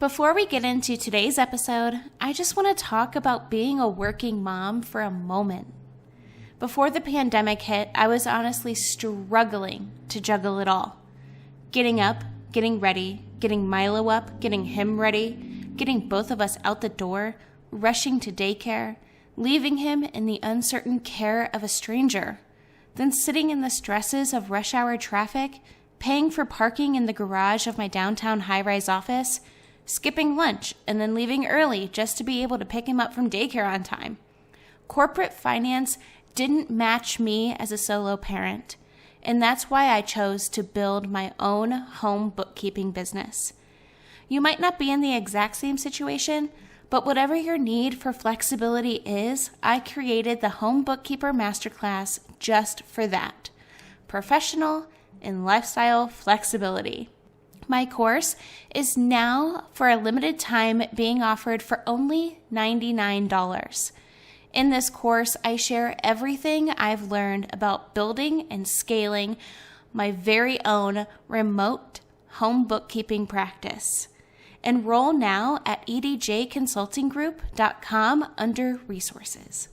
Before we get into today's episode, I just want to talk about being a working mom for a moment. Before the pandemic hit, I was honestly struggling to juggle it all. Getting up, getting ready, getting Milo up, getting him ready, getting both of us out the door, rushing to daycare, leaving him in the uncertain care of a stranger, then sitting in the stresses of rush hour traffic, paying for parking in the garage of my downtown high-rise office, skipping lunch, and then leaving early just to be able to pick him up from daycare on time. Corporate finance didn't match me as a solo parent, and that's why I chose to build my own home bookkeeping business. You might not be in the exact same situation, but whatever your need for flexibility is, I created the Home Bookkeeper Masterclass just for that. Professional and lifestyle flexibility. My course is now, for a limited time, being offered for only $99. In this course, I share everything I've learned about building and scaling my very own remote home bookkeeping practice. Enroll now at edjconsultinggroup.com under resources.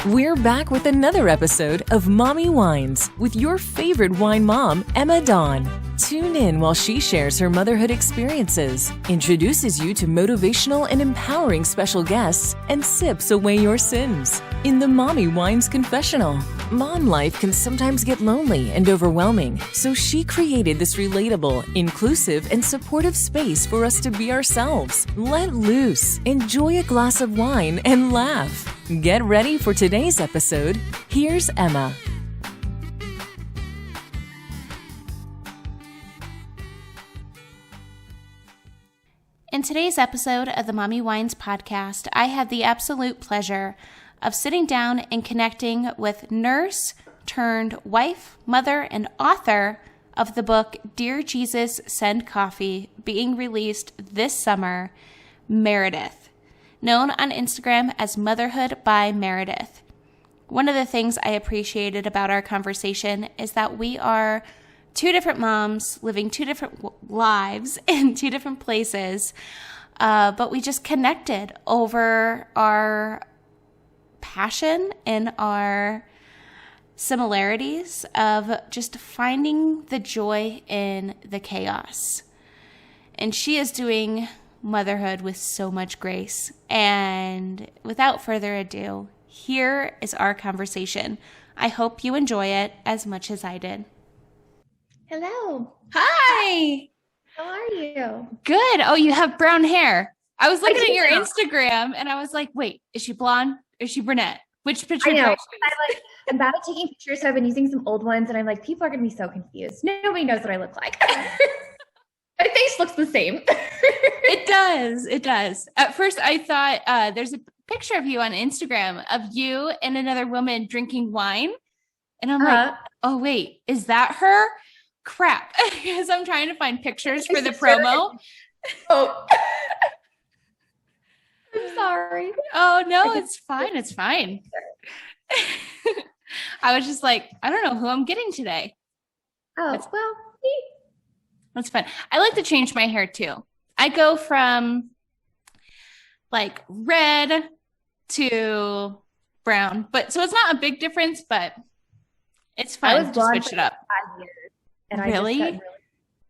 We're back with another episode of Mommy Wines with your favorite wine mom, Emma Dawn. Tune in while she shares her motherhood experiences, introduces you to motivational and empowering special guests, and sips away your sins. In the Mommy Wines Confessional, mom life can sometimes get lonely and overwhelming, so she created this relatable, inclusive, and supportive space for us to be ourselves. Let loose, enjoy a glass of wine, and laugh. Get ready for today's episode. Here's Emma. In today's episode of the Mommy Wines podcast, I had the absolute pleasure of sitting down and connecting with nurse turned wife, mother, and author of the book Dear Jesus, Send Coffee, being released this summer, Meredith, known on Instagram as Motherhood by Meredith. One of the things I appreciated about our conversation is that we are two different moms living two different lives in two different places, but we just connected over our passion and our similarities of just finding the joy in the chaos. And she is doing motherhood with so much grace. And without further ado, here is our conversation. I hope you enjoy it as much as I did. Hello. Hi. How are you? Good. Oh, you have brown hair. I was looking at your Instagram and I was like, wait, is she blonde? Is she brunette? Which picture? I know. I'm bad at taking pictures, so I've been using some old ones, and I'm like, people are going to be so confused. Nobody knows what I look like. My face looks the same. It does. It does. At first, I thought there's a picture of you on Instagram of you and another woman drinking wine. And I'm like, oh, wait, is that her? Crap. Because I'm trying to find pictures for the promo. Oh. I'm sorry. Oh, no, it's fine. It's fine. I was just like, I don't know who I'm getting today. Oh, That's fun. I like to change my hair too. I go from like red to brown, but so it's not a big difference, but it's fun to switch it up. 5 years, and Really? I just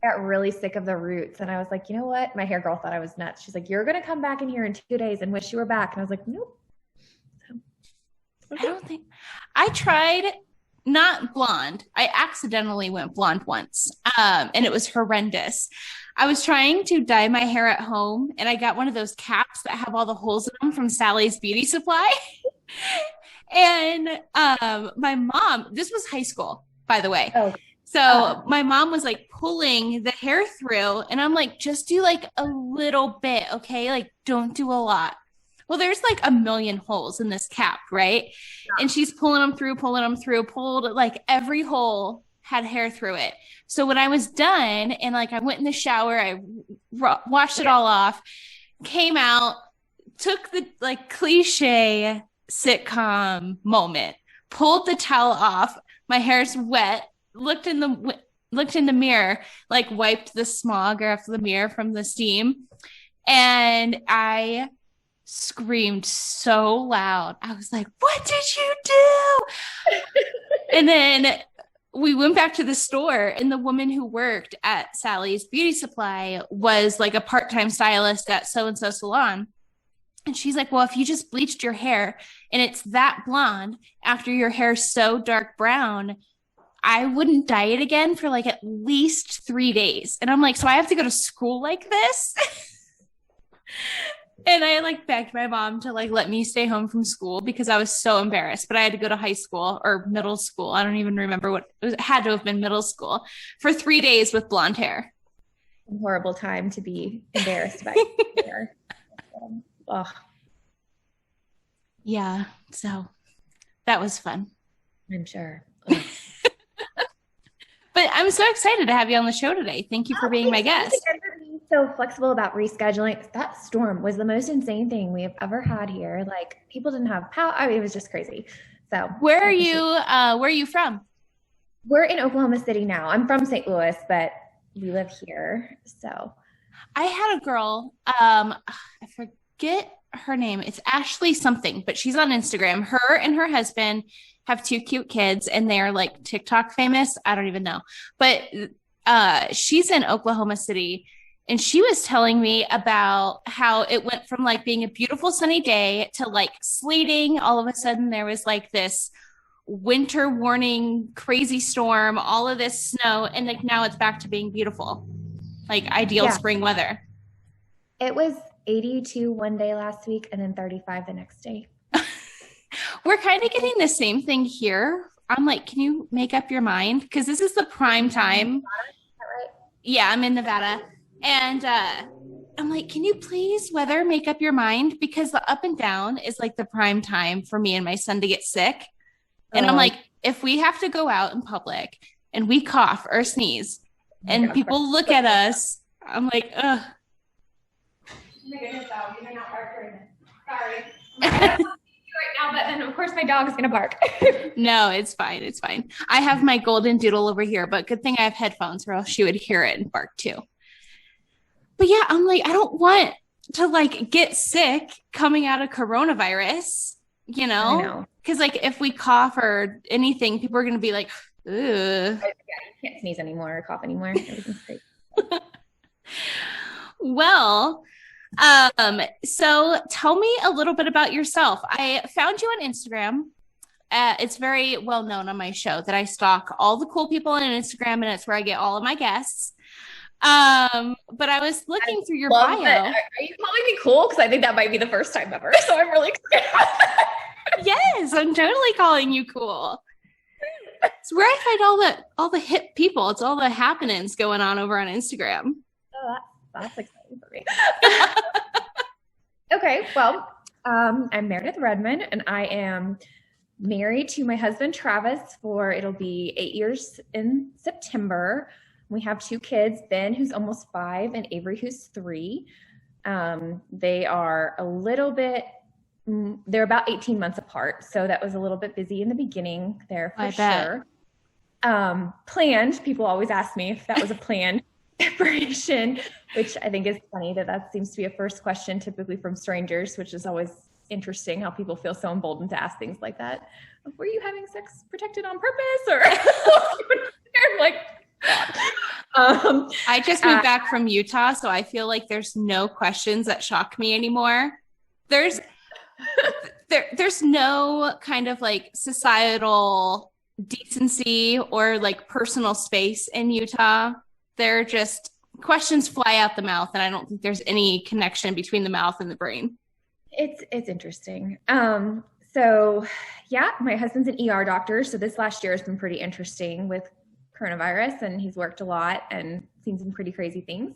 got really sick of the roots, and I was like, you know what? My hair girl thought I was nuts. She's like, you're going to come back in here in 2 days and wish you were back. And I was like, nope. I don't think I tried not blonde. I accidentally went blonde once. And it was horrendous. I was trying to dye my hair at home and I got one of those caps that have all the holes in them from Sally's Beauty Supply. And my mom, this was high school, by the way. Oh. So my mom was like pulling the hair through and I'm like, just do like a little bit. Okay. Like don't do a lot. Well, there's like a million holes in this cap, right? Yeah. And she's pulling them through, pulled like every hole had hair through it. So when I was done and like I went in the shower, I washed it all off, came out, took the like cliche sitcom moment, pulled the towel off. My hair's wet, looked in the looked in the mirror, like wiped the smog off the mirror from the steam. And I screamed so loud. I was like, what did you do? And then we went back to the store, and the woman who worked at Sally's Beauty Supply was like a part-time stylist at so-and-so salon. And she's like, well, if you just bleached your hair and it's that blonde after your hair's so dark brown, I wouldn't dye it again for like at least 3 days. And I'm like, so I have to go to school like this? And I like begged my mom to like let me stay home from school because I was so embarrassed. But I had to go to high school or middle school. I don't even remember what it had to have been, middle school, for 3 days with blonde hair. A horrible time to be embarrassed by hair. Ugh. Yeah, so that was fun. I'm sure. But I'm so excited to have you on the show today. Thank you for being my guest. So flexible about rescheduling. That storm was the most insane thing we have ever had here. Like, people didn't have power. I mean, it was just crazy. So where are you from? We're in Oklahoma City now. I'm from St. Louis, but we live here. So I had a girl, I forget her name. It's Ashley something, but she's on Instagram. Her and her husband have 2 cute kids, and they're like TikTok famous. I don't even know, but she's in Oklahoma City. And she was telling me about how it went from like being a beautiful sunny day to like sleeting. All of a sudden there was like this winter warning, crazy storm, all of this snow. And like now it's back to being beautiful, like ideal spring weather. It was 82 one day last week and then 35 the next day. We're kind of getting the same thing here. I'm like, can you make up your mind? Because this is the prime time. Is that right? Yeah, I'm in Nevada. And I'm like, can you please weather make up your mind? Because the up and down is like the prime time for me and my son to get sick. And I'm like, if we have to go out in public and we cough or sneeze and people look at us, I'm like, ugh. Sorry. Right now, but then of course my dog is gonna bark. No, it's fine. It's fine. I have my golden doodle over here, but good thing I have headphones or else she would hear it and bark too. But yeah, I'm like, I don't want to like get sick coming out of coronavirus, you know? Because like if we cough or anything, people are going to be like, ugh. Yeah, you can't sneeze anymore or cough anymore. Everything's great. Well, so tell me a little bit about yourself. I found you on Instagram. It's very well known on my show that I stalk all the cool people on Instagram, and it's where I get all of my guests. But I was looking through your bio. Are you calling me cool? Because I think that might be the first time ever. So I'm really excited. Yes, I'm totally calling you cool. It's where I find all the hip people. It's all the happenings going on over on Instagram. Oh, that's exciting for me. Okay, well, I'm Meredith Redmon, and I am married to my husband Travis it'll be 8 years in September. We have 2 kids, Ben, who's almost 5, and Avery, who's 3. They are they're about 18 months apart. So that was a little bit busy in the beginning there for sure. Planned. People always ask me if that was a planned separation, which I think is funny that seems to be a first question typically from strangers, which is always interesting how people feel so emboldened to ask things like that. Were you having sex protected on purpose? Or I'm like, I just moved back from Utah, so I feel like there's no questions that shock me anymore. There's no kind of like societal decency or like personal space in Utah. They're just questions fly out the mouth, and I don't think there's any connection between the mouth and the brain. It's interesting. So yeah, my husband's an ER doctor, so this last year has been pretty interesting with coronavirus, and he's worked a lot and seen some pretty crazy things.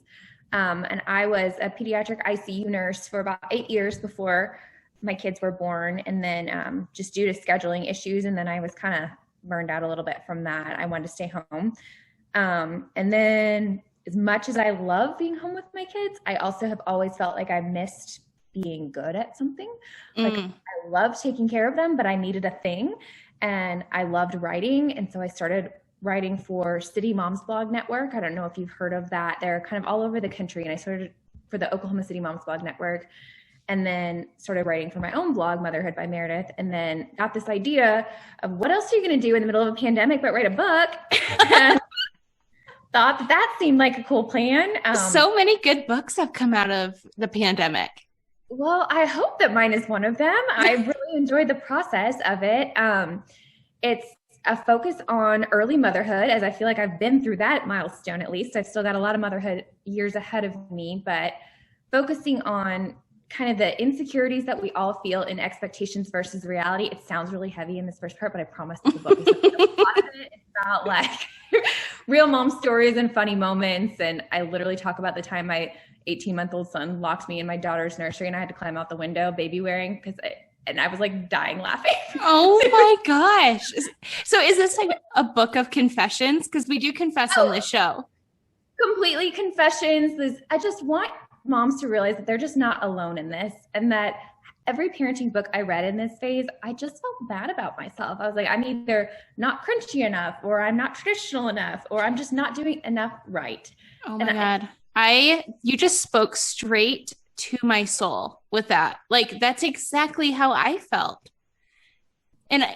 And I was a pediatric ICU nurse for about 8 years before my kids were born. And then just due to scheduling issues, and then I was kind of burned out a little bit from that. I wanted to stay home. And then as much as I love being home with my kids, I also have always felt like I missed being good at something. Like I love taking care of them, but I needed a thing, and I loved writing. And so I started writing for City Moms Blog Network. I don't know if you've heard of that. They're kind of all over the country. And I started for the Oklahoma City Moms Blog Network, and then started writing for my own blog, Motherhood by Meredith, and then got this idea of what else are you going to do in the middle of a pandemic but write a book. And thought that seemed like a cool plan. So many good books have come out of the pandemic. Well, I hope that mine is one of them. I really enjoyed the process of it. It's a focus on early motherhood, as I feel like I've been through that milestone at least. I've still got a lot of motherhood years ahead of me, but focusing on kind of the insecurities that we all feel in expectations versus reality. It sounds really heavy in this first part, but I promise the book is a lot of it. It's about like real mom stories and funny moments. And I literally talk about the time my 18-month-old son locked me in my daughter's nursery and I had to climb out the window baby wearing and I was like dying laughing. Oh my gosh. So is this like a book of confessions? Because we do confess on this show. Completely confessions. I just want moms to realize that they're just not alone in this, and that every parenting book I read in this phase, I just felt bad about myself. I was like, I'm either not crunchy enough, or I'm not traditional enough, or I'm just not doing enough right. Oh my God. You just spoke straight to my soul with that. Like, that's exactly how I felt. And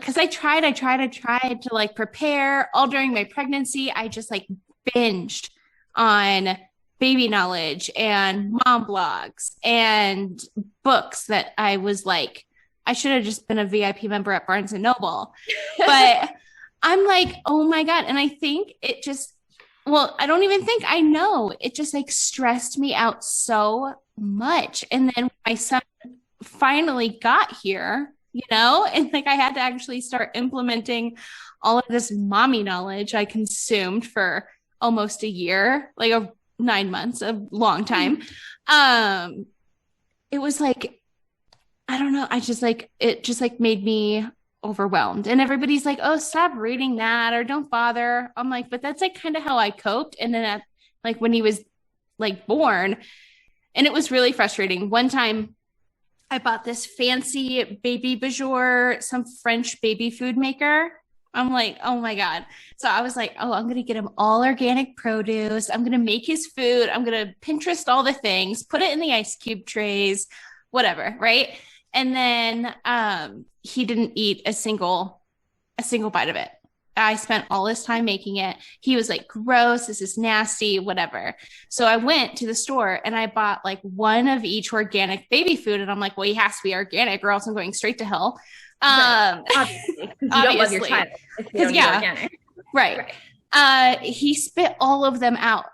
cause I tried to like prepare all during my pregnancy. I just like binged on baby knowledge and mom blogs and books that I was like, I should have just been a VIP member at Barnes and Noble. But I'm like, oh my God. And I think it just, I don't even think I know. It just like stressed me out so much. And then my son finally got here, and like I had to actually start implementing all of this mommy knowledge I consumed for almost a year, like 9 months, a long time. It was like, I don't know. It just like made me overwhelmed, and everybody's like, oh, stop reading that or don't bother. I'm like, but that's like kind of how I coped. And then like when he was like born, and it was really frustrating. One time I bought this fancy baby Bajour, some French baby food maker. I'm like, oh my God. So I was like, oh, I'm going to get him all organic produce. I'm going to make his food. I'm going to Pinterest all the things, put it in the ice cube trays, whatever. Right. And then he didn't eat a single bite of it. I spent all this time making it. He was like, gross, this is nasty, whatever. So I went to the store and I bought like one of each organic baby food. And I'm like, well, he has to be organic or else I'm going straight to hell. Obviously, you don't love your child if you don't eat organic. Right. He spit all of them out,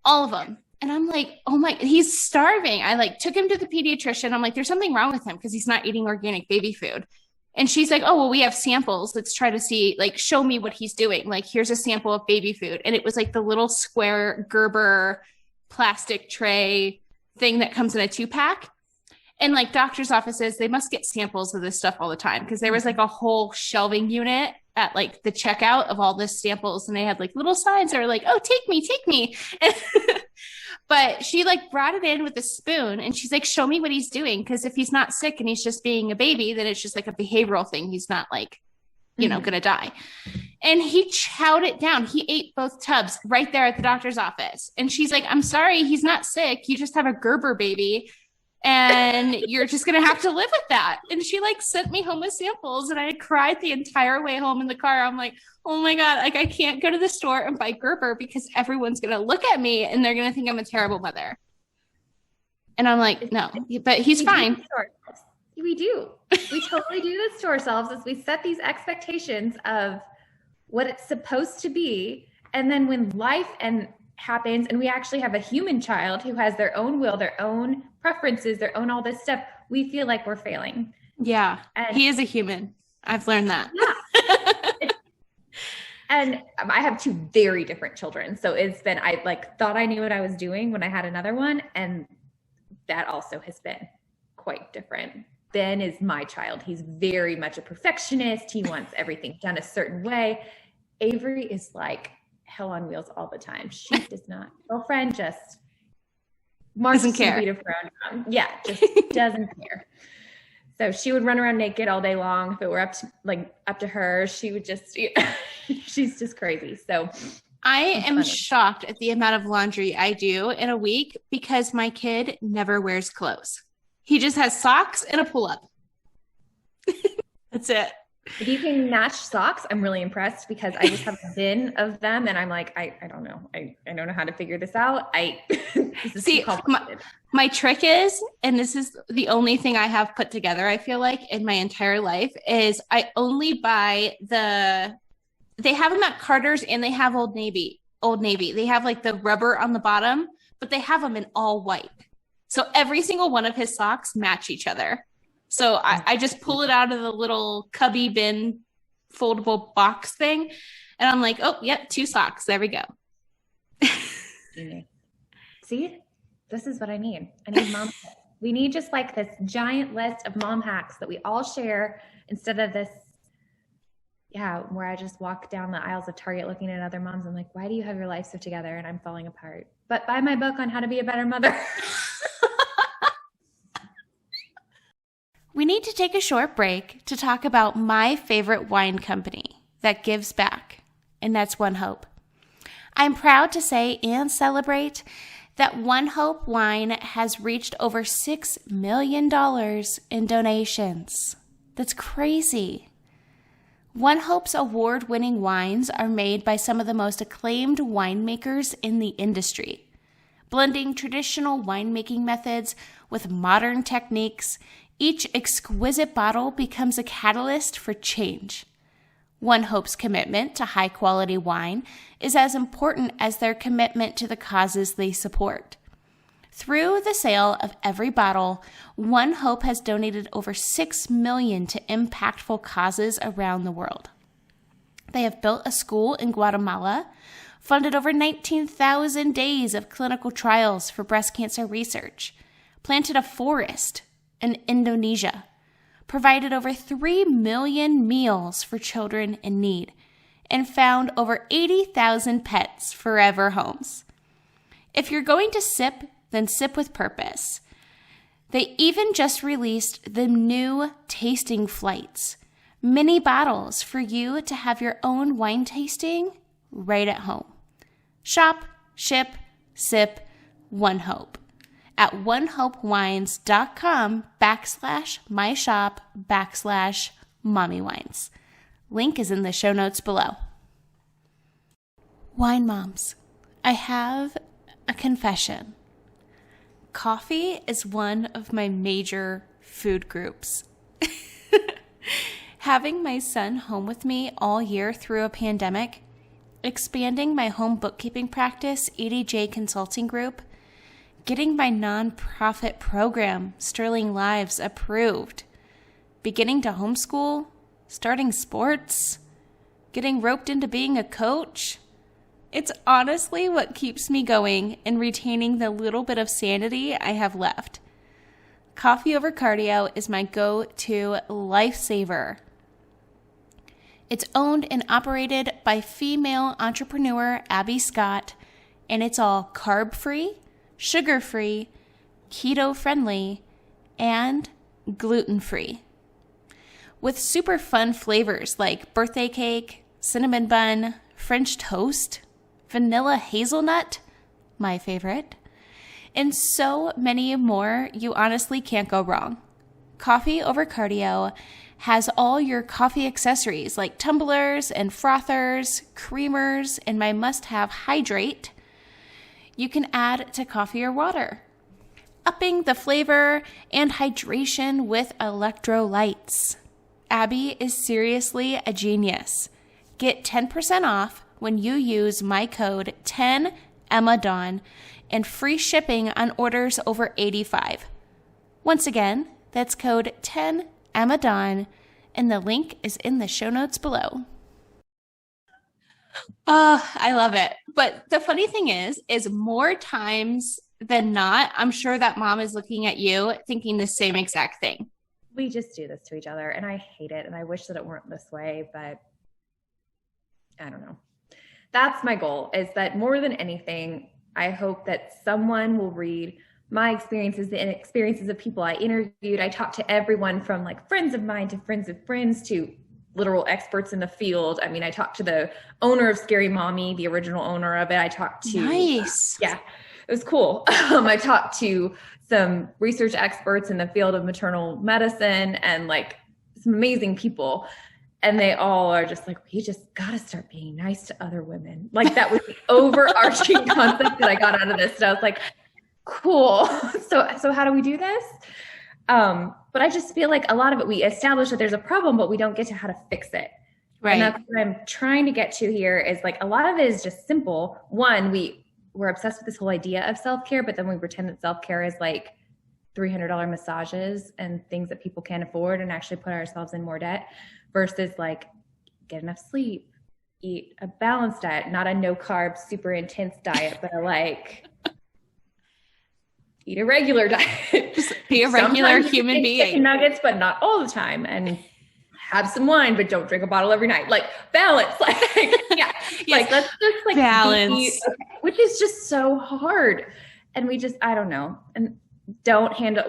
all of them. And I'm like, oh my, he's starving. I like took him to the pediatrician. I'm like, there's something wrong with him because he's not eating organic baby food. And she's like, oh, well, we have samples. Let's try to see, like, show me what he's doing. Like, here's a sample of baby food. And it was like the little square Gerber plastic tray thing that comes in a 2-pack. And like doctor's offices, they must get samples of this stuff all the time because there was like a whole shelving unit at like the checkout of all the samples. And they had like little signs that were like, oh, take me. But she like brought it in with a spoon and she's like, show me what he's doing. Because if he's not sick and he's just being a baby, then it's just like a behavioral thing. He's not like, going to die. And he chowed it down. He ate both tubs right there at the doctor's office. And she's like, I'm sorry, he's not sick. You just have a Gerber baby. And you're just going to have to live with that. And she like sent me home with samples and I cried the entire way home in the car. I'm like, oh my God, like I can't go to the store and buy Gerber because everyone's going to look at me and they're going to think I'm a terrible mother. And I'm like, no, but he's fine. We do. We totally do this to ourselves as we set these expectations of what it's supposed to be. And then when life happens and we actually have a human child who has their own will, their own preferences, their own all this stuff, we feel like we're failing. Yeah. And he is a human. I've learned that. Yeah. And I have 2 very different children. So I like thought I knew what I was doing when I had another one. And that also has been quite different. Ben is my child. He's very much a perfectionist. He wants everything done a certain way. Avery is like hell on wheels all the time. She does not. Girlfriend just doesn't care. Yeah, just doesn't care. So she would run around naked all day long. If it were up to her, she would just, she's just crazy. So I am shocked at the amount of laundry I do in a week because my kid never wears clothes. He just has socks and a pull-up. That's it. If you can match socks, I'm really impressed because I just have a bin of them and I'm like, I don't know. I don't know how to figure this out. This is too complicated. My trick is, and this is the only thing I have put together, I feel like, in my entire life, is I only buy they have them at Carter's and they have Old Navy. They have like the rubber on the bottom, but they have them in all white. So every single one of his socks match each other. So I just pull it out of the little cubby bin foldable box thing. And I'm like, oh, yep, 2 socks. There we go. See, this is what I need. I need mom hacks. We need just like this giant list of mom hacks that we all share instead of this, where I just walk down the aisles of Target looking at other moms. I'm like, why do you have your life so together and I'm falling apart? But buy my book on how to be a better mother. We need to take a short break to talk about my favorite wine company that gives back, and that's One Hope. I'm proud to say and celebrate that One Hope Wine has reached over $6 million in donations. That's crazy. One Hope's award-winning wines are made by some of the most acclaimed winemakers in the industry, blending traditional winemaking methods with modern techniques. Each exquisite bottle becomes a catalyst for change. One Hope's commitment to high-quality wine is as important as their commitment to the causes they support. Through the sale of every bottle, One Hope has donated over $6 million to impactful causes around the world. They have built a school in Guatemala, funded over 19,000 days of clinical trials for breast cancer research, planted a forest in Indonesia, provided over 3 million meals for children in need, and found over 80,000 pets forever homes. If you're going to sip, then sip with purpose. They even just released the new tasting flights, mini bottles for you to have your own wine tasting right at home. Shop, ship, sip, One Hope at onehopewines.com/myshop/mommywines. Link is in the show notes below. Wine moms, I have a confession. Coffee is one of my major food groups. Having my son home with me all year through a pandemic, expanding my home bookkeeping practice, EDJ Consulting Group, getting my nonprofit program, Sterling Lives, approved, beginning to homeschool, starting sports, getting roped into being a coach. It's honestly what keeps me going and retaining the little bit of sanity I have left. Coffee over cardio is my go-to lifesaver. It's owned and operated by female entrepreneur Abby Scott, and it's all carb-free, sugar-free, keto-friendly, and gluten-free. With super fun flavors like birthday cake, cinnamon bun, French toast, vanilla hazelnut, my favorite, and so many more, you honestly can't go wrong. Coffee over cardio has all your coffee accessories like tumblers and frothers, creamers, and my must-have hydrate you can add to coffee or water, upping the flavor and hydration with electrolytes. Abby is seriously a genius. Get 10% off when you use my code 10EMMADAWN and free shipping on orders over $85. Once again, that's code 10EMMADAWN, and the link is in the show notes below. Oh, I love it. But the funny thing is more times than not, I'm sure that mom is looking at you thinking the same exact thing. We just do this to each other, and I hate it, and I wish that it weren't this way, but I don't know. That's my goal, is that more than anything, I hope that someone will read my experiences and experiences of people I interviewed. I talked to everyone from like friends of mine to friends of friends to literal experts in the field. I mean, I talked to the owner of Scary Mommy, the original owner of it. I talked to, nice. Yeah, it was cool. I talked to some research experts in the field of maternal medicine and like some amazing people. And they all are just like, we just got to start being nice to other women. Like that was the overarching concept that I got out of this. And I was like, cool. So how do we do this? But I just feel like a lot of it, we establish that there's a problem, but we don't get to how to fix it. Right. And that's what I'm trying to get to here is like, a lot of it is just simple. One, we're obsessed with this whole idea of self-care, but then we pretend that self-care is like $300 massages and things that people can't afford and actually put ourselves in more debt versus like get enough sleep, eat a balanced diet, not a no carb, super intense diet, but like eat a regular diet. Just be a regular human being. Chicken nuggets, but not all the time. And have some wine, but don't drink a bottle every night. Like balance. Like, yeah. Yes. Like let's just like balance. Which is just so hard. And we just, I don't know. And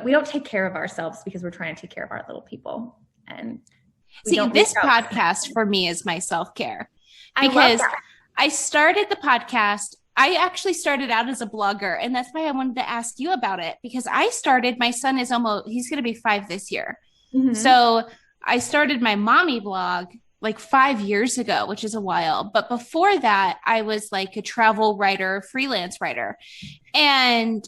we don't take care of ourselves because we're trying to take care of our little people. And see, this podcast for me is my self-care because I started the podcast. I actually started out as a blogger, and that's why I wanted to ask you about it because my son is he's going to be 5 this year. Mm-hmm. So I started my mommy blog like 5 years ago, which is a while. But before that, I was like a travel writer, freelance writer. And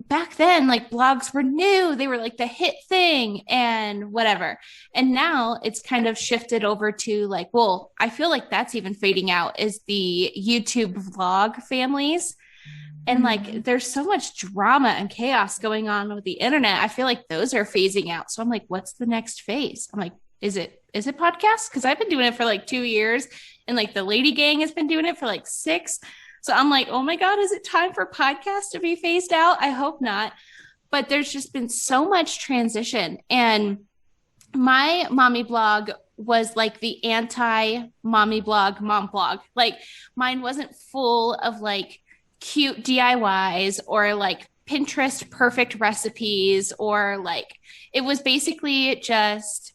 back then, like blogs were new. They were like the hit thing and whatever. And now it's kind of shifted over to like, well, I feel like that's even fading out is the YouTube vlog families. And like, there's so much drama and chaos going on with the internet. I feel like those are phasing out. So I'm like, what's the next phase? I'm like, is it podcasts? Cause I've been doing it for like 2 years and like the Lady Gang has been doing it for like 6. So I'm like, oh my God, is it time for podcasts to be phased out? I hope not. But there's just been so much transition. And my mommy blog was like the anti-mommy blog, mom blog. Like mine wasn't full of like cute DIYs or like Pinterest perfect recipes or like, it was basically just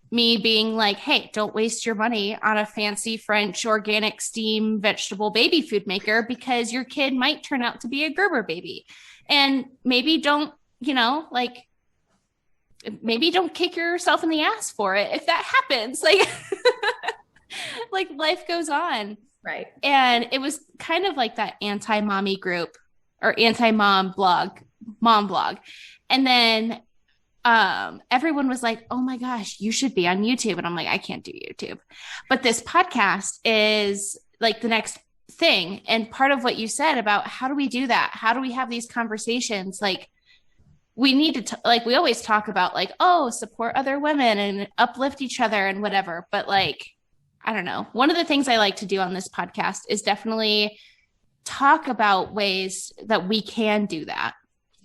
me being like, hey, don't waste your money on a fancy French organic steam vegetable baby food maker because your kid might turn out to be a Gerber baby. And maybe don't, maybe don't kick yourself in the ass for it if that happens. Like, like life goes on. Right. And it was kind of like that anti-mommy group or anti-mom blog, mom blog. And then everyone was like, oh my gosh, you should be on YouTube. And I'm like, I can't do YouTube. But this podcast is like the next thing. And part of what you said about how do we do that? How do we have these conversations? Like we need to, like, we always talk about like, oh, support other women and uplift each other and whatever. But like, I don't know. One of the things I like to do on this podcast is definitely talk about ways that we can do that.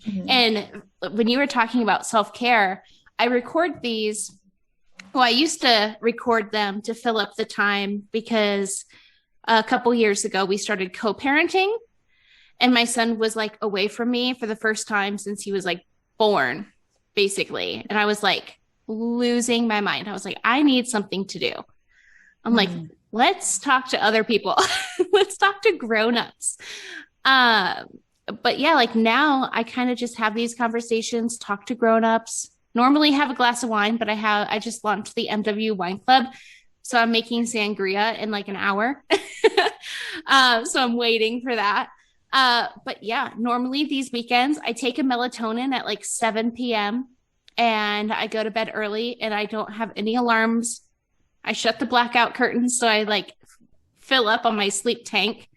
Mm-hmm. And when you were talking about self-care, I record these. Well, I used to record them to fill up the time because a couple years ago we started co-parenting and my son was like away from me for the first time since he was like born, basically. And I was like losing my mind. I was like, I need something to do. I'm like, let's talk to other people. Let's talk to grownups. But yeah, like now I kind of just have these conversations, talk to grownups, normally have a glass of wine, but I just launched the MW Wine Club. So I'm making sangria in like an hour. So I'm waiting for that. But yeah, normally these weekends I take a melatonin at like 7 p.m. and I go to bed early and I don't have any alarms. I shut the blackout curtains so I like fill up on my sleep tank.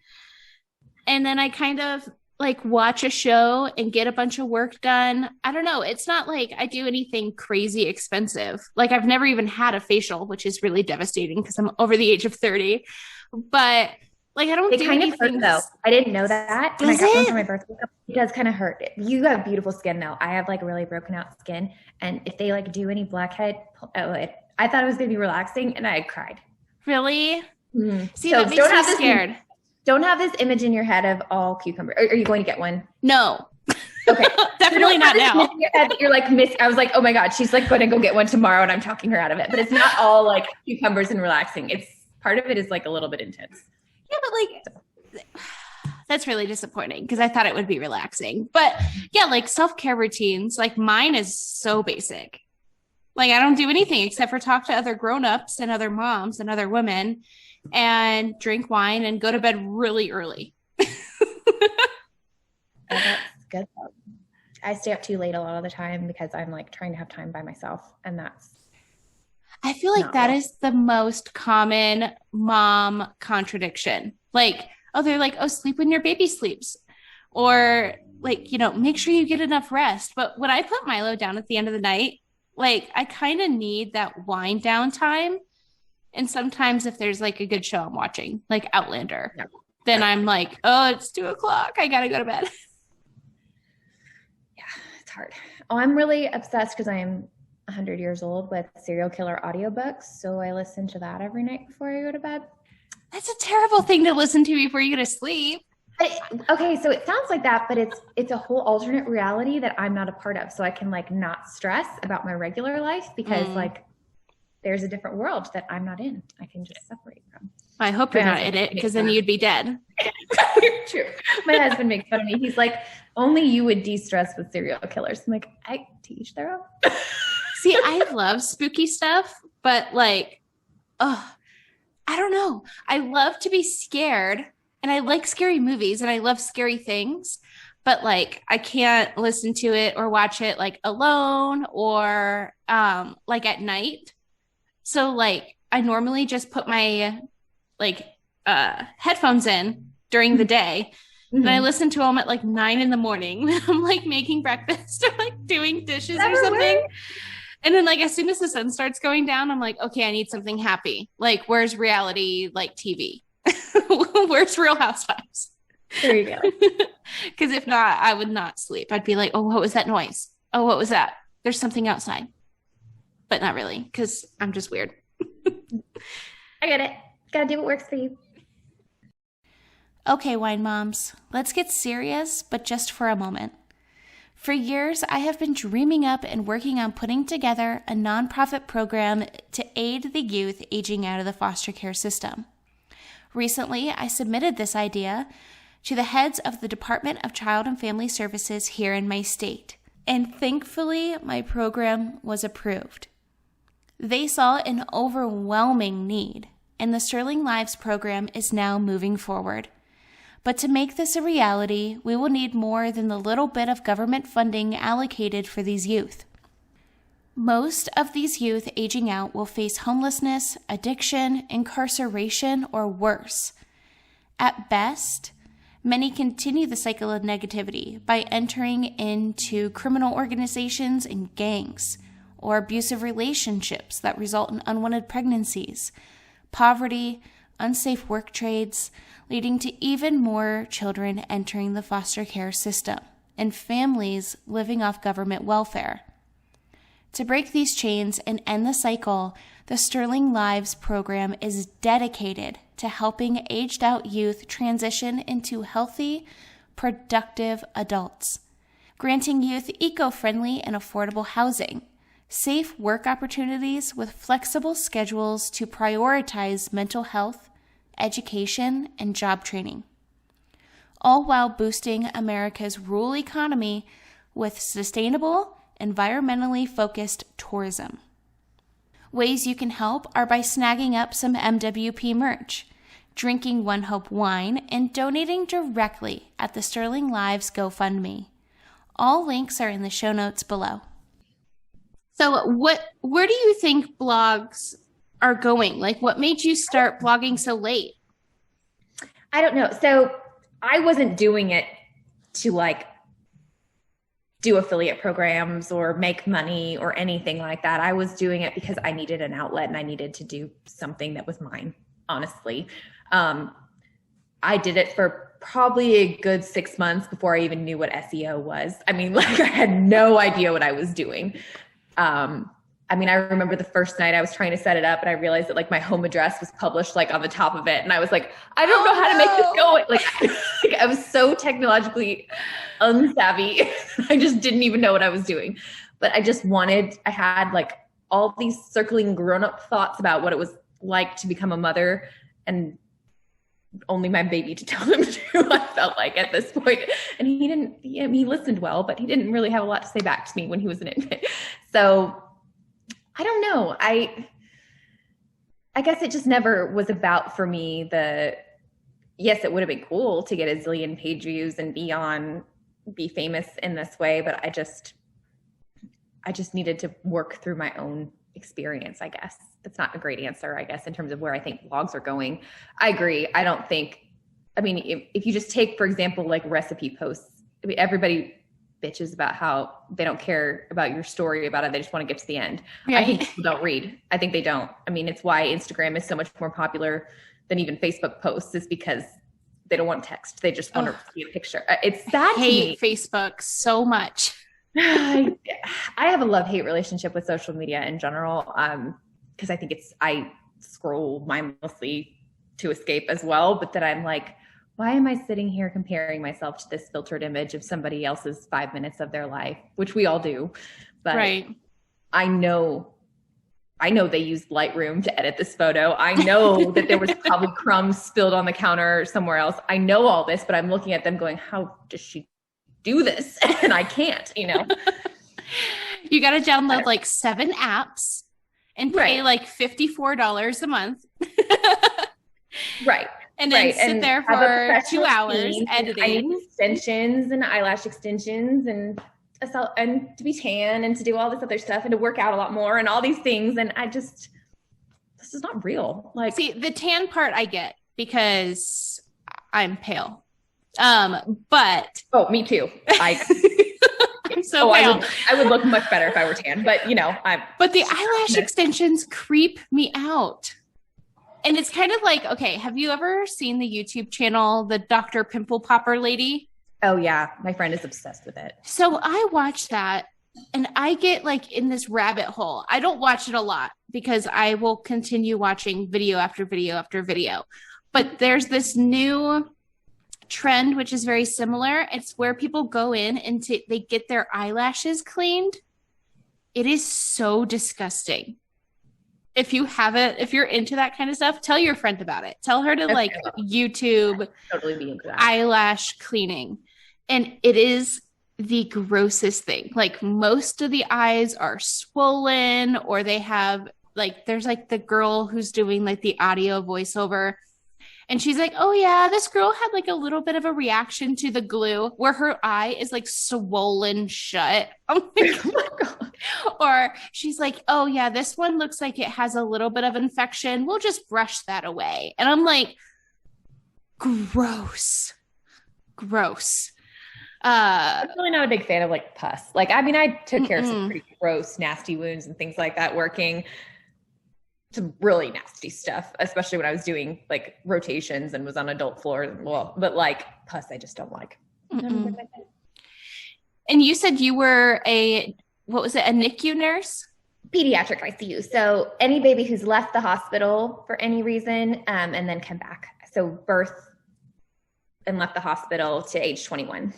And then I kind of like watch a show and get a bunch of work done. I don't know. It's not like I do anything crazy expensive. Like I've never even had a facial, which is really devastating because I'm over the age of 30. But like I don't do kind anything. Of hurt, though. I didn't know that. Does when I got one it? for my birthday. It does kind of hurt. You have beautiful skin though. I have like really broken out skin. And if they like do any blackhead, I thought it was going to be relaxing and I cried. Really? Mm-hmm. See, so that makes me scared. Don't have this image in your head of all cucumber. Are you going to get one? No. Okay. Definitely not now. You're like, I was like, oh my God, she's like going to go get one tomorrow and I'm talking her out of it. But it's not all like cucumbers and relaxing. It's part of it is like a little bit intense. Yeah, but like, that's really disappointing because I thought it would be relaxing. But yeah, like self-care routines, like mine is so basic. Like I don't do anything except for talk to other grown-ups and other moms and other women and drink wine and go to bed really early. That's good. I stay up too late a lot of the time because I'm like trying to have time by myself. And I feel like that is the most common mom contradiction. Like, oh, they're like, oh, sleep when your baby sleeps. Or like, make sure you get enough rest. But when I put Milo down at the end of the night, like I kind of need that wind down time. And sometimes if there's like a good show I'm watching, like Outlander, then I'm like, oh, it's 2:00. I got to go to bed. Yeah, it's hard. Oh, I'm really obsessed because I'm 100 years old with serial killer audiobooks. So I listen to that every night before I go to bed. That's a terrible thing to listen to before you go to sleep. Okay, so it sounds like that, but it's a whole alternate reality that I'm not a part of. So I can like not stress about my regular life because like there's a different world that I'm not in. I can just separate from. I hope you're not in it because then you'd be dead. True. My husband makes fun of me. He's like, only you would de-stress with serial killers. I'm like, I teach their own. See, I love spooky stuff, but like, I don't know. I love to be scared and I like scary movies and I love scary things, but like, I can't listen to it or watch it like alone or like at night. So like, I normally just put my headphones in during the day and I listen to them at like 9 a.m. when I'm like making breakfast or like doing dishes or something. And then like, as soon as the sun starts going down, I'm like, okay, I need something happy. Like, where's reality, like TV? Where's Real Housewives? There you go. Because if not, I would not sleep. I'd be like, oh, what was that noise? Oh, what was that? There's something outside. But not really, because I'm just weird. I get it. Gotta do what works for you. Okay, wine moms, let's get serious, but just for a moment. For years, I have been dreaming up and working on putting together a nonprofit program to aid the youth aging out of the foster care system. Recently, I submitted this idea to the heads of the Department of Child and Family Services here in my state, and thankfully, my program was approved. They saw an overwhelming need, and the Sterling Lives program is now moving forward. But to make this a reality, we will need more than the little bit of government funding allocated for these youth. Most of these youth aging out will face homelessness, addiction, incarceration, or worse. At best, many continue the cycle of negativity by entering into criminal organizations and gangs, or abusive relationships that result in unwanted pregnancies, poverty, unsafe work trades, leading to even more children entering the foster care system and families living off government welfare. To break these chains and end the cycle, the Sterling Lives program is dedicated to helping aged out youth transition into healthy, productive adults, granting youth eco-friendly and affordable housing, safe work opportunities with flexible schedules to prioritize mental health, education, and job training, all while boosting America's rural economy with sustainable, environmentally focused tourism. Ways you can help are by snagging up some MWP merch, drinking One Hope wine, and donating directly at the Sterling Lives GoFundMe. All links are in the show notes below. So where do you think blogs are going? Like, what made you start blogging so late? I don't know. So I wasn't doing it to like do affiliate programs or make money or anything like that. I was doing it because I needed an outlet and I needed to do something that was mine, honestly. I did it for probably a good 6 months before I even knew what SEO was. I mean, like I had no idea what I was doing. I mean, I remember the first night I was trying to set it up and I realized that like my home address was published like on the top of it. And I was like, I don't know how to make this go. Like I was so technologically unsavvy I just didn't even know what I was doing. But I had like all these circling grown-up thoughts about what it was like to become a mother, and only my baby to tell him to, I felt like at this point. And he listened well, but he didn't really have a lot to say back to me when he was an infant. So I don't know. I guess it just never was about, for me, yes, it would have been cool to get a zillion page views and be famous in this way, but I just needed to work through my own experience, I guess. That's not a great answer, I guess, in terms of where I think blogs are going. I agree. If you just take, for example, like recipe posts, everybody bitches about how they don't care about your story about it. They just want to get to the end. Right. I think people don't read. I think they don't. It's why Instagram is so much more popular than even Facebook posts, is because they don't want text. They just want to see a picture. It's sad to me. I hate Facebook so much. I have a love-hate relationship with social media in general, because I think I scroll mindlessly to escape as well. But then I'm like, why am I sitting here comparing myself to this filtered image of somebody else's 5 minutes of their life, which we all do. But right. I know they used Lightroom to edit this photo. I know that there was probably crumbs spilled on the counter somewhere else. I know all this, but I'm looking at them going, how does she do this? And I can't, You got to download like 7 apps and pay like $54 a month. Right. And then sit there for 2 hours editing. I need extensions and eyelash extensions and to be tan and to do all this other stuff and to work out a lot more and all these things. And this is not real. Like, see, the tan part I get because I'm pale. But me too. I'm so pale. I would look much better if I were tan, but But the eyelash extensions creep me out. And it's kind of like, okay, have you ever seen the YouTube channel, the Dr. Pimple Popper lady? Oh yeah. My friend is obsessed with it. So I watch that and I get like in this rabbit hole. I don't watch it a lot because I will continue watching video after video after video. But there's this new trend, which is very similar. It's where people go in and they get their eyelashes cleaned. It is so disgusting. If you're into that kind of stuff, tell your friend about it. Tell her to YouTube totally be into that. Eyelash cleaning. And it is the grossest thing. Like, most of the eyes are swollen, or they have there's the girl who's doing the audio voiceover. And she's like, oh yeah, this girl had a little bit of a reaction to the glue where her eye is swollen shut. Oh my God. Or she's like, oh yeah, this one looks like it has a little bit of infection. We'll just brush that away. And I'm like, gross. I'm really not a big fan of pus. I took care of some pretty gross, nasty wounds and things like that working. Some really nasty stuff, especially when I was doing rotations and was on adult floors. But pus, I just don't like. And you said you were a NICU nurse? Pediatric ICU. So any baby who's left the hospital for any reason, and then come back. So birth and left the hospital to age 21.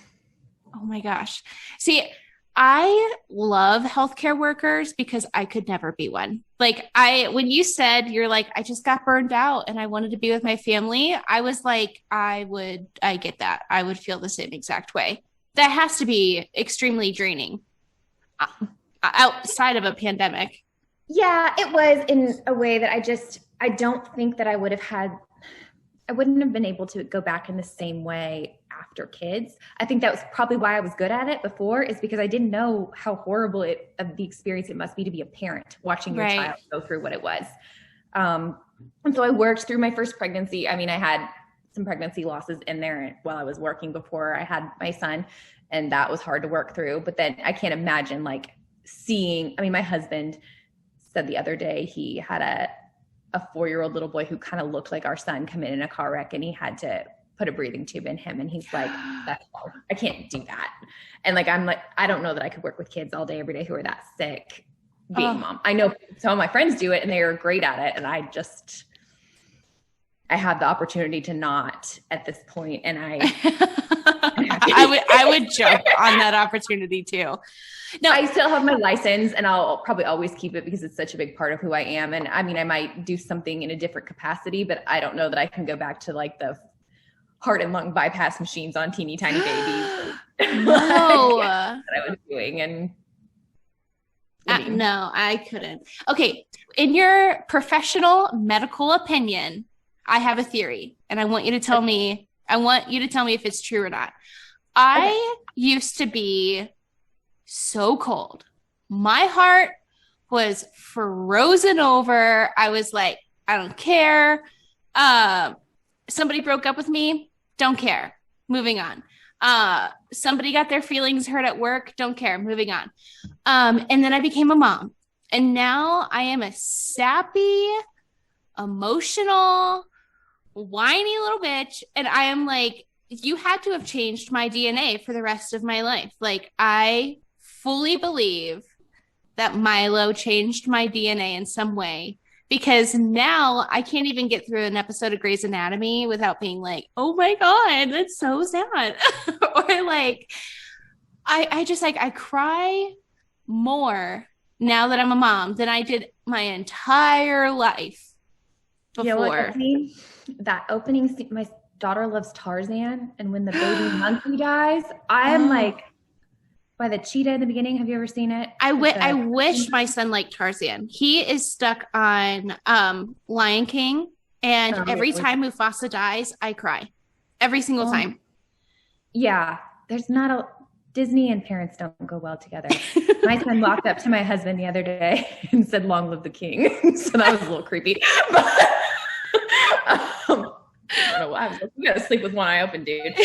Oh my gosh. See, I love healthcare workers because I could never be one. When you said I just got burned out and I wanted to be with my family, I was like, I get that. I would feel the same exact way. That has to be extremely draining outside of a pandemic. Yeah, it was, in a way that I don't think that I wouldn't have been able to go back in the same way after kids. I think that was probably why I was good at it before, is because I didn't know how horrible of the experience it must be to be a parent watching your child go through what it was. And so I worked through my first pregnancy. I had some pregnancy losses in there while I was working before I had my son, and that was hard to work through. But then I can't imagine seeing, my husband said the other day he had a 4-year-old little boy who kind of looked like our son come in a car wreck, and he had to put a breathing tube in him. And he's like, that's hard. I can't do that. And I don't know that I could work with kids all day, every day who are that sick being a mom. I know some of my friends do it and they are great at it. And I just, I have the opportunity to not at this point, and I would jump on that opportunity too. No, I still have my license, and I'll probably always keep it because it's such a big part of who I am. And I mean, I might do something in a different capacity, but I don't know that I can go back to like the heart and lung bypass machines on teeny tiny babies. No, that I was doing, and no, I couldn't. Okay, in your professional medical opinion, I have a theory, and I want you to tell me. I want you to tell me if it's true or not. I used to be so cold. My heart was frozen over. I was like, I don't care. Somebody broke up with me. Don't care. Moving on. Somebody got their feelings hurt at work. Don't care. Moving on. And then I became a mom. And now I am a sappy, emotional, whiny little bitch. And I am like, you had to have changed my DNA for the rest of my life. Like, I fully believe that Milo changed my DNA in some way, because now I can't even get through an episode of Grey's Anatomy without being like, oh my God, that's so sad. Or like, I just like, I cry more now that I'm a mom than I did my entire life before. You know what, that opening scene, my daughter loves Tarzan, and when the baby monkey dies, I'm like, by the cheetah in the beginning. Have you ever seen it? I wish my son liked Tarzan. He is stuck on Lion King, and every time Mufasa dies, I cry. Every single time. Yeah, there's not a Disney and parents don't go well together. My son walked up to my husband the other day and said, "Long live the king." So that was a little creepy. But, I don't know why. I was like, you gotta sleep with one eye open, dude.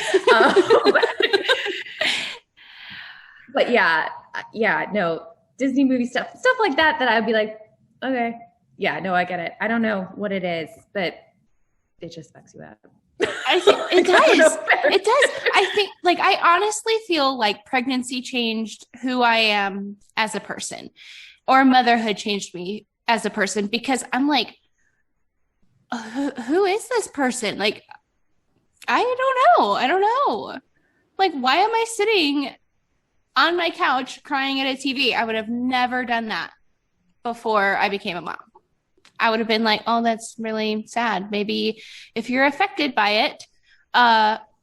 But yeah, no, Disney movie stuff like that I'd be like, okay, yeah, no, I get it. I don't know what it is, but it just fucks you up. I think it does. It does. I think, like, I honestly feel like pregnancy changed who I am as a person, or motherhood changed me as a person, because I'm like, who is this person? Like, I don't know. Like, why am I sitting on my couch crying at a TV? I would have never done that before I became a mom. I would have been like, oh, that's really sad. Maybe if you're affected by it,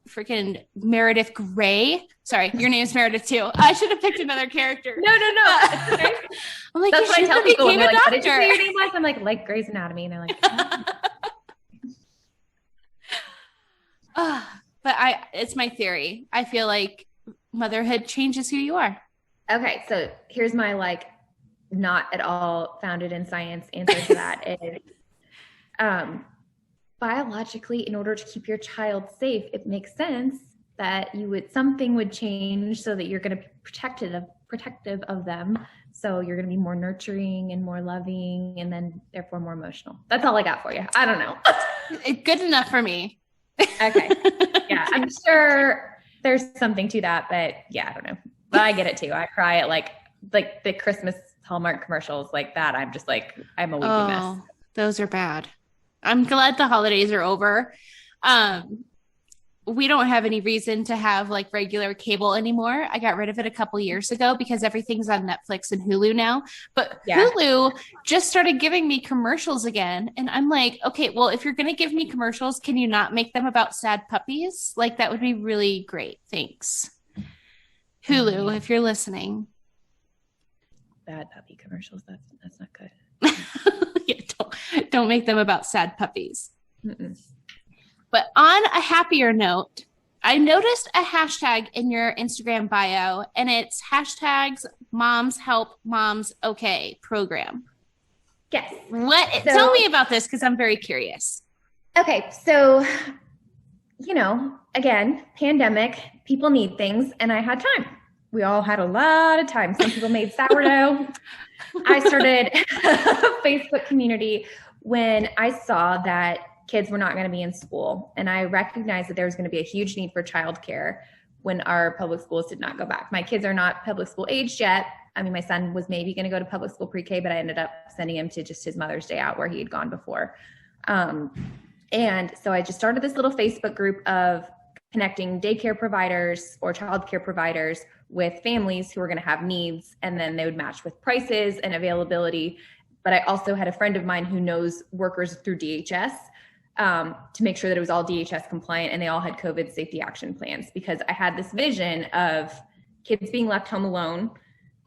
freaking Meredith Grey. Sorry, your name's Meredith too. I should have picked another character. No. Okay. I'm like, that's what I tell people when they're like, what did you say your name was? I'm like Grey's Anatomy. And they're like, but it's my theory. I feel like motherhood changes who you are. Okay, so here's my like not at all founded in science answer to that is biologically, in order to keep your child safe, it makes sense that something would change so that you're going to be protective of them. So you're going to be more nurturing and more loving, and then therefore more emotional. That's all I got for you. I don't know. Good enough for me. Okay. Yeah, I'm sure there's something to that, but yeah, I don't know. But I get it too. I cry at like the Christmas Hallmark commercials like that. I'm just like, I'm a weepy mess. Those are bad. I'm glad the holidays are over. We don't have any reason to have like regular cable anymore. I got rid of it a couple years ago because everything's on Netflix and Hulu now. But yeah. Hulu just started giving me commercials again. And I'm like, okay, well, if you're going to give me commercials, can you not make them about sad puppies? Like, that would be really great. Thanks. Hulu, if you're listening. Bad puppy commercials. That's not good. Yeah, don't make them about sad puppies. Mm-mm. But on a happier note, I noticed a hashtag in your Instagram bio, and it's hashtags Moms Help Moms Okay program. Yes. Tell me about this, because I'm very curious. Okay, so, again, pandemic, people need things, and I had time. We all had a lot of time. Some people made sourdough. I started a Facebook community when I saw that kids were not going to be in school. And I recognized that there was going to be a huge need for childcare when our public schools did not go back. My kids are not public school aged yet. I mean, my son was maybe going to go to public school pre-K, but I ended up sending him to just his Mother's Day out where he had gone before. And so I just started this little Facebook group of connecting daycare providers or childcare providers with families who were going to have needs, and then they would match with prices and availability. But I also had a friend of mine who knows workers through DHS to make sure that it was all DHS compliant, and they all had COVID safety action plans, because I had this vision of kids being left home alone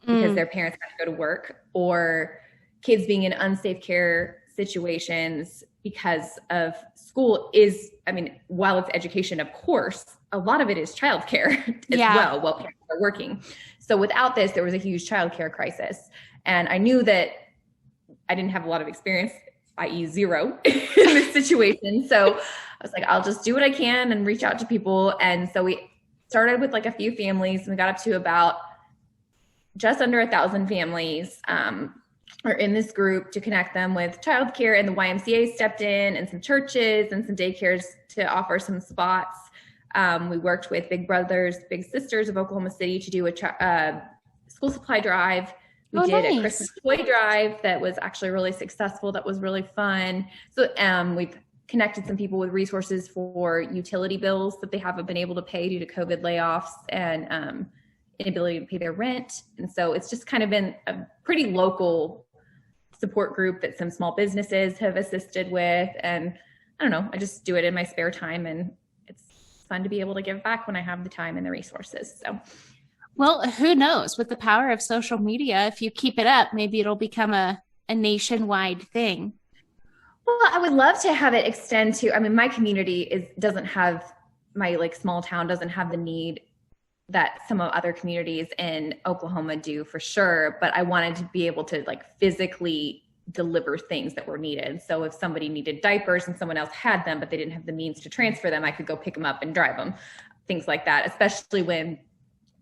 because their parents had to go to work, or kids being in unsafe care situations because of school is, I mean, while it's education, of course, a lot of it is childcare as well while parents are working. So without this, there was a huge childcare crisis. And I knew that I didn't have a lot of experience, i.e. zero, in this situation. So I was like, I'll just do what I can and reach out to people. And so we started with like a few families, and we got up to about just under 1,000 families are in this group to connect them with childcare, and the YMCA stepped in, and some churches and some daycares to offer some spots. We worked with Big Brothers Big Sisters of Oklahoma City to do a school supply drive. We did a Christmas toy drive that was actually really successful. That was really fun. So we've connected some people with resources for utility bills that they haven't been able to pay due to COVID layoffs and inability to pay their rent. And so it's just kind of been a pretty local support group that some small businesses have assisted with. And I don't know, I just do it in my spare time, and it's fun to be able to give back when I have the time and the resources. So, well, who knows, with the power of social media, if you keep it up, maybe it'll become a nationwide thing. Well, I would love to have it extend to, I mean, my community doesn't have, my like small town doesn't have the need that some of other communities in Oklahoma do, for sure. But I wanted to be able to like physically deliver things that were needed. So if somebody needed diapers and someone else had them, but they didn't have the means to transfer them, I could go pick them up and drive them, things like that, especially when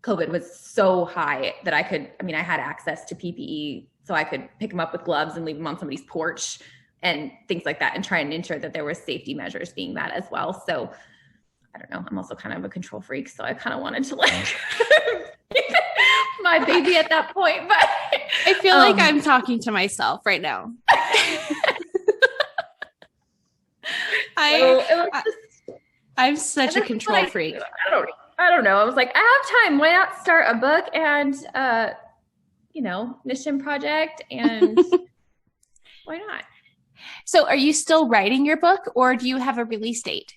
COVID was so high that I had access to PPE, so I could pick them up with gloves and leave them on somebody's porch and things like that, and try and ensure that there were safety measures being met as well. So I don't know, I'm also kind of a control freak, so I kind of wanted to like my baby at that point, but I feel like I'm talking to myself right now. I'm such a control freak. I don't know. I was like, I have time. Why not start a book and, mission project, and why not? So are you still writing your book, or do you have a release date?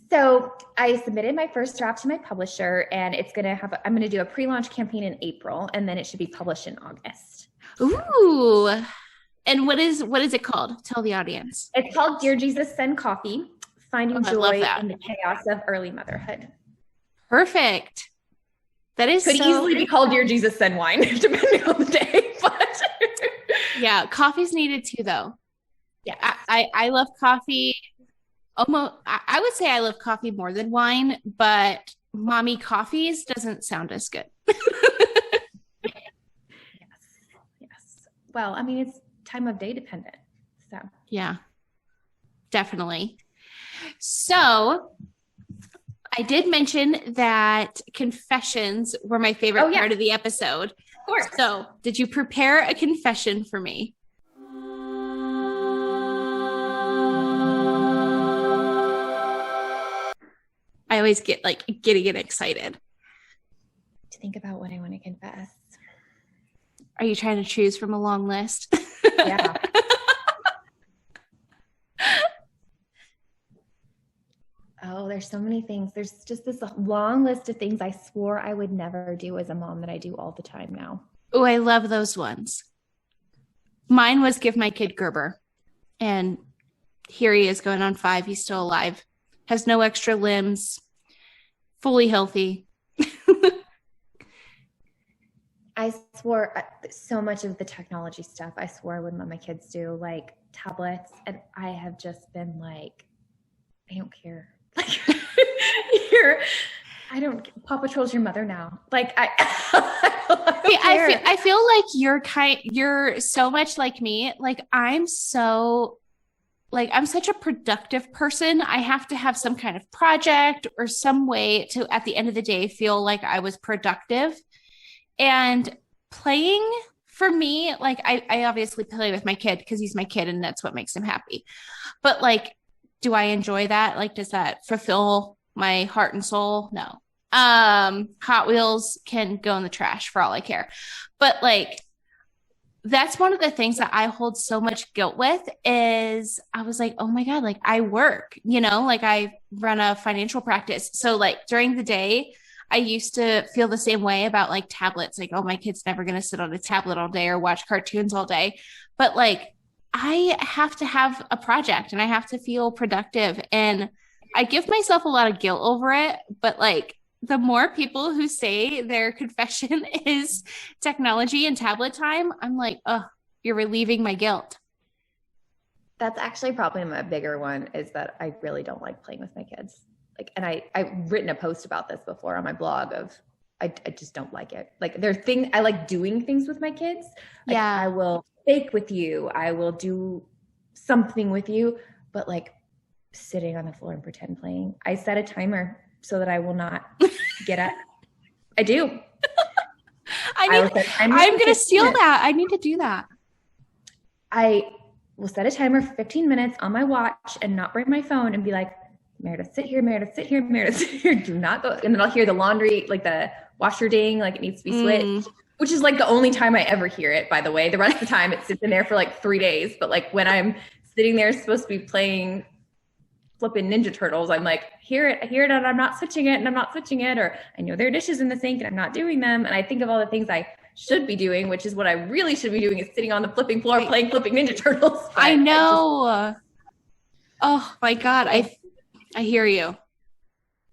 So I submitted my first draft to my publisher, and I'm going to do a pre-launch campaign in April, and then it should be published in August. Ooh. And what is it called? Tell the audience. It's called Dear Jesus, Send Coffee, Finding Joy in the Chaos of Early Motherhood. Perfect. That is could easily be called Dear Jesus, Send Wine, depending on the day. But yeah, coffee's needed too, though. Yeah, I love coffee. Almost, I would say I love coffee more than wine, but mommy coffees doesn't sound as good. Yes. Well, I mean, it's time of day dependent. So yeah, definitely. So I did mention that confessions were my favorite part of the episode. Of course. So did you prepare a confession for me? I always get getting excited to think about what I want to confess. Are you trying to choose from a long list? Yeah. Oh, there's so many things. There's just this long list of things I swore I would never do as a mom that I do all the time now. Oh, I love those ones. Mine was give my kid Gerber. And here he is going on 5. He's still alive. Has no extra limbs. Fully healthy. I swore so much of the technology stuff I swore I wouldn't let my kids do, like tablets. And I have just been like, I don't care. Like, Paw Patrol's your mother now. Like, I feel like you're so much like me. Like, I'm such a productive person. I have to have some kind of project or some way to, at the end of the day, feel like I was productive. And playing for me, like I obviously play with my kid because he's my kid and that's what makes him happy. But like do I enjoy that? Like, does that fulfill my heart and soul? No. Hot Wheels can go in the trash for all I care. But like, that's one of the things that I hold so much guilt with is I was like, oh my God, like I work, like I run a financial practice. So like during the day, I used to feel the same way about like tablets, like, oh, my kid's never going to sit on a tablet all day or watch cartoons all day. But like, I have to have a project and I have to feel productive. And I give myself a lot of guilt over it. But like, the more people who say their confession is technology and tablet time, I'm like, oh, you're relieving my guilt. That's actually probably my bigger one is that I really don't like playing with my kids. Like, and I've written a post about this before on my blog of, I just don't like it. Like there are things, I like doing things with my kids. Like, yeah. I will bake with you. I will do something with you, but like sitting on the floor and pretend playing, I set a timer so that I will not get up. I do. I'm going to steal that. I need to do that. I will set a timer for 15 minutes on my watch and not bring my phone and be like, Meredith, sit here, Meredith, sit here, Meredith, sit here. Do not go. And then I'll hear the laundry, like the washer ding, like it needs to be switched, which is like the only time I ever hear it, by the way. The rest of the time it sits in there for like 3 days. But like when I'm sitting there supposed to be playing flipping Ninja Turtles, I'm like, I hear it, and I'm not switching it, and I'm not switching it, or I know there are dishes in the sink and I'm not doing them. And I think of all the things I should be doing, which is what I really should be doing is sitting on the flipping floor playing flipping Ninja Turtles. I know. Oh my God. I hear you.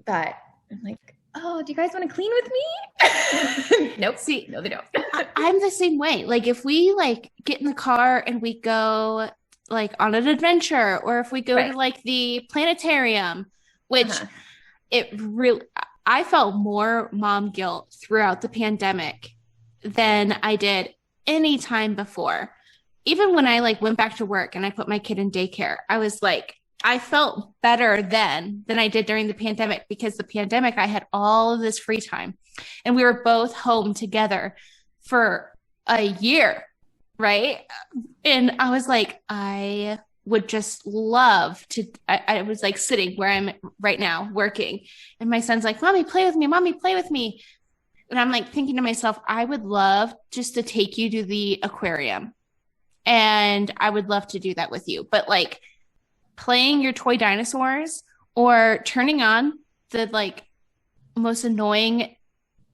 But I'm like, oh, do you guys want to clean with me? Nope. See, no, they don't. I'm the same way. Like if we like get in the car and we go like on an adventure, or if we go to like the planetarium, which I felt more mom guilt throughout the pandemic than I did any time before. Even when I like went back to work and I put my kid in daycare, I was like, I felt better then than I did during the pandemic, because the pandemic, I had all of this free time and we were both home together for a year. Right. And I was like, I would just love to, I was like sitting where I'm right now working, and my son's like, mommy, play with me. Mommy, play with me. And I'm like thinking to myself, I would love just to take you to the aquarium, and I would love to do that with you. But like playing your toy dinosaurs or turning on the like most annoying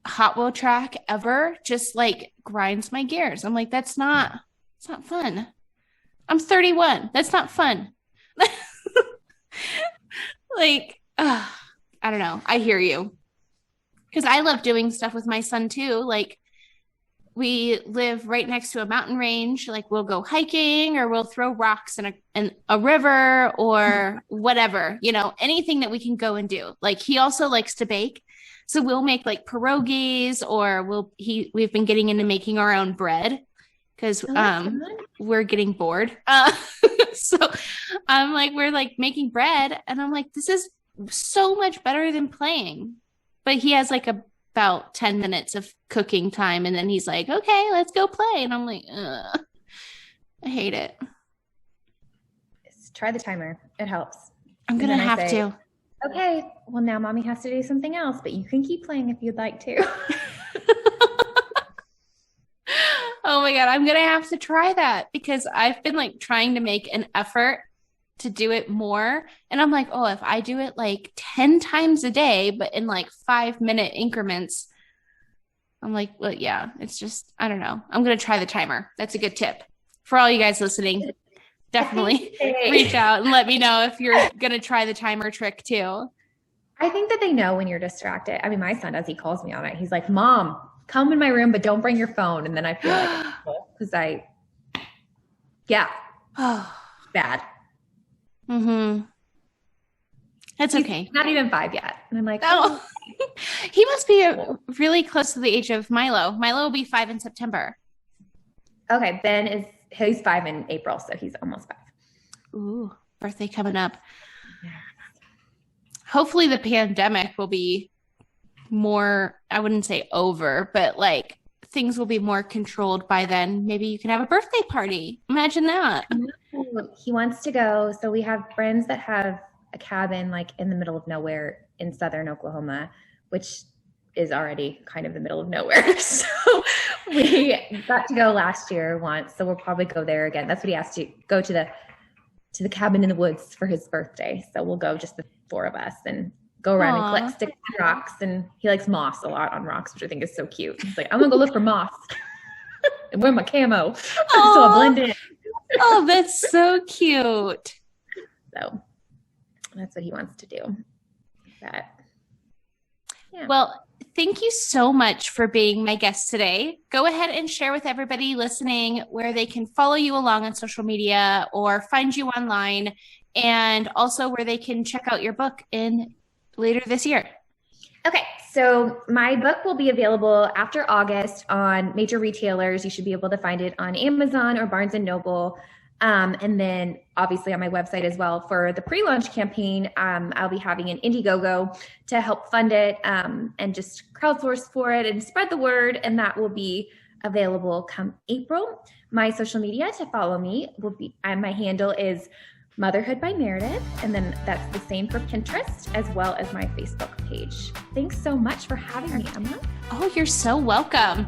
Hot Wheel track ever just like grinds my gears. I'm like, it's not fun. I'm 31. That's not fun. Like, I don't know. I hear you. Because I love doing stuff with my son too. Like we live right next to a mountain range. Like we'll go hiking, or we'll throw rocks in a river, or whatever, anything that we can go and do. Like he also likes to bake. So we'll make like pierogies, or we've been getting into making our own bread because we're getting bored. So I'm like, we're like making bread, and I'm like, this is so much better than playing. But he has like about 10 minutes of cooking time, and then he's like, okay, let's go play. And I'm like, ugh, I hate it. Just try the timer. It helps. I'm going to have to. Okay, well now mommy has to do something else, but you can keep playing if you'd like to. Oh my God, I'm going to have to try that, because I've been like trying to make an effort to do it more. And I'm like, oh, if I do it like 10 times a day, but in like 5-minute increments, I'm like, well, yeah, it's just, I don't know. I'm going to try the timer. That's a good tip for all you guys listening. Definitely reach out and let me know if you're going to try the timer trick too. I think that they know when you're distracted. I mean, my son does. He calls me on it. He's like, Mom, come in my room, but don't bring your phone. And then I feel like, because bad. Mm-hmm. That's okay. He's not even 5 yet. And I'm like, oh. He must be really close to the age of Milo. Milo will be 5 in September. Okay. He's 5 in April, so he's almost 5. Ooh, birthday coming up. Yeah. Hopefully the pandemic will be more, I wouldn't say over, but like things will be more controlled by then. Maybe you can have a birthday party. Imagine that. He wants to go. So we have friends that have a cabin like in the middle of nowhere in southern Oklahoma, which is already kind of the middle of nowhere. So we got to go last year once. So we'll probably go there again. That's what he asked to go to the cabin in the woods for his birthday. So we'll go, just the four of us, and go around and collect sticks and rocks. And he likes moss a lot on rocks, which I think is so cute. He's like, I'm gonna go look for moss and wear my camo so I'll blend in. Oh, that's so cute. So that's what he wants to do. Yeah. Well, thank you so much for being my guest today. Go ahead and share with everybody listening where they can follow you along on social media or find you online, and also where they can check out your book later this year. Okay, so my book will be available after August on major retailers. You should be able to find it on Amazon or Barnes & Noble. And then obviously on my website as well. For the pre-launch campaign, I'll be having an Indiegogo to help fund it and just crowdsource for it and spread the word. And that will be available come April. My social media to follow me will be, my handle is Motherhood by Meredith. And then that's the same for Pinterest as well as my Facebook page. Thanks so much for having me, Emma. Oh, you're so welcome.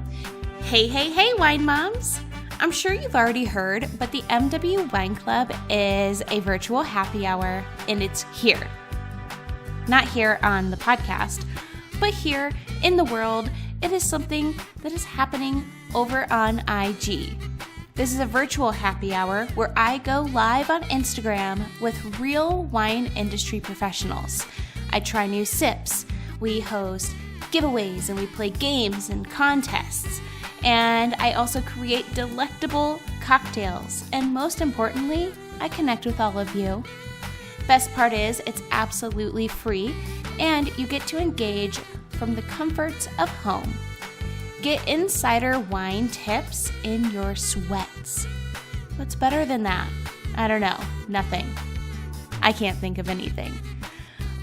Hey, wine moms. I'm sure you've already heard, but the MW Wine Club is a virtual happy hour, and it's here. Not here on the podcast, but here in the world. It is something that is happening over on IG. This is a virtual happy hour where I go live on Instagram with real wine industry professionals. I try new sips. We host giveaways and we play games and contests. And I also create delectable cocktails. And most importantly, I connect with all of you. Best part is it's absolutely free and you get to engage from the comforts of home. Get insider wine tips in your sweats. What's better than that? I don't know. Nothing. I can't think of anything.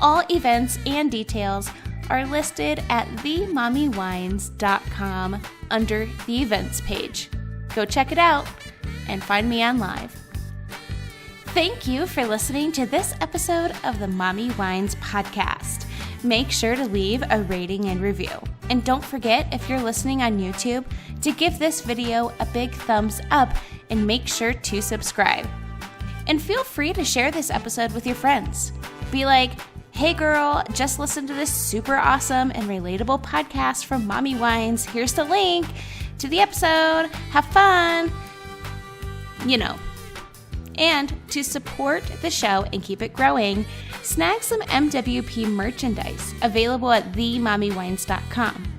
All events and details are listed at themommywines.com under the events page. Go check it out and find me on live. Thank you for listening to this episode of the Mommy Wines podcast. Make sure to leave a rating and review. And don't forget, if you're listening on YouTube, to give this video a big thumbs up and make sure to subscribe. And feel free to share this episode with your friends. Be like, hey girl, just listen to this super awesome and relatable podcast from Mommy Wines. Here's the link to the episode. Have fun. You know. And to support the show and keep it growing, snag some MWP merchandise available at themommywines.com.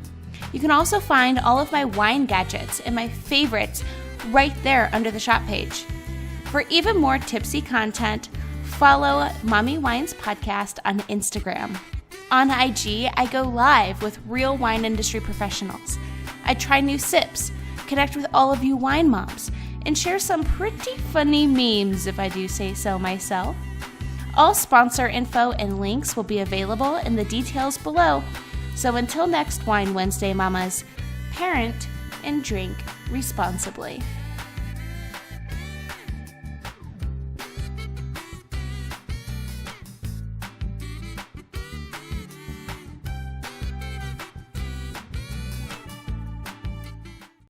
You can also find all of my wine gadgets and my favorites right there under the shop page. For even more tipsy content, follow Mommy Wines Podcast on Instagram. On IG, I go live with real wine industry professionals. I try new sips, connect with all of you wine moms, and share some pretty funny memes, if I do say so myself. All sponsor info and links will be available in the details below. So until next Wine Wednesday, mamas, parent and drink responsibly.